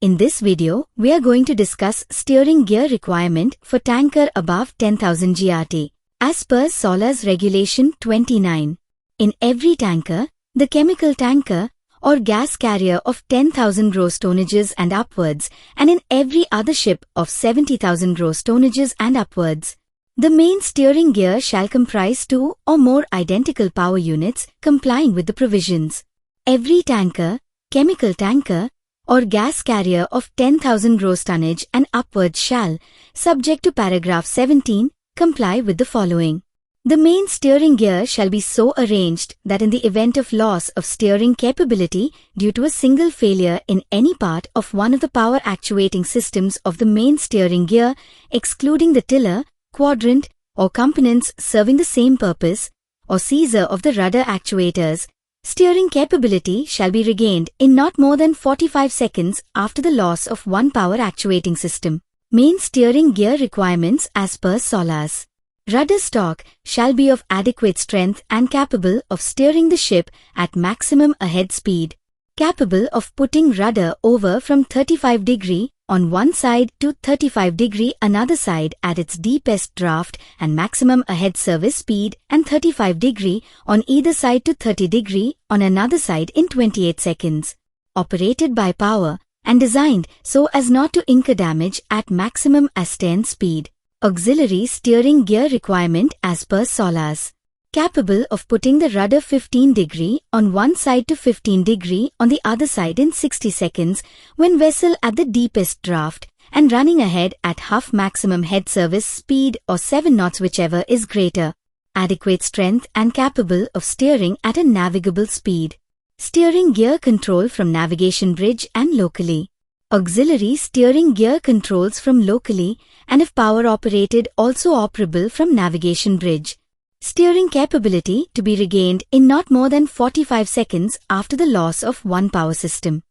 In this video, we are going to discuss steering gear requirement for tanker above 10,000 GRT, as per SOLAS Regulation 29. In every tanker, the chemical tanker or gas carrier of 10,000 gross tonnages and upwards, and in every other ship of 70,000 gross tonnages and upwards, the main steering gear shall comprise 2 or more identical power units complying with the provisions. Every tanker, chemical tanker, or gas carrier of 10,000 gross tonnage and upwards shall, subject to paragraph 17, comply with the following. The main steering gear shall be so arranged that in the event of loss of steering capability due to a single failure in any part of one of the power actuating systems of the main steering gear, excluding the tiller, quadrant, or components serving the same purpose, or seizure of the rudder actuators, steering capability shall be regained in not more than 45 seconds after the loss of one power actuating system. Main steering gear requirements as per SOLAS. Rudder stock shall be of adequate strength and capable of steering the ship at maximum ahead speed, capable of putting rudder over from 35 degree on one side to 35 degree another side at its deepest draft and maximum ahead service speed, and 35 degree on either side to 30 degree on another side in 28 seconds. Operated by power and designed so as not to incur damage at maximum astern speed. Auxiliary steering gear requirement as per SOLAS. Capable of putting the rudder 15 degree on one side to 15 degree on the other side in 60 seconds when vessel at the deepest draft, and running ahead at half maximum head service speed or 7 knots, whichever is greater. Adequate strength and capable of steering at a navigable speed. Steering gear control from navigation bridge and locally. Auxiliary steering gear controls from locally, and if power operated, also operable from navigation bridge. Steering capability to be regained in not more than 45 seconds after the loss of one power system.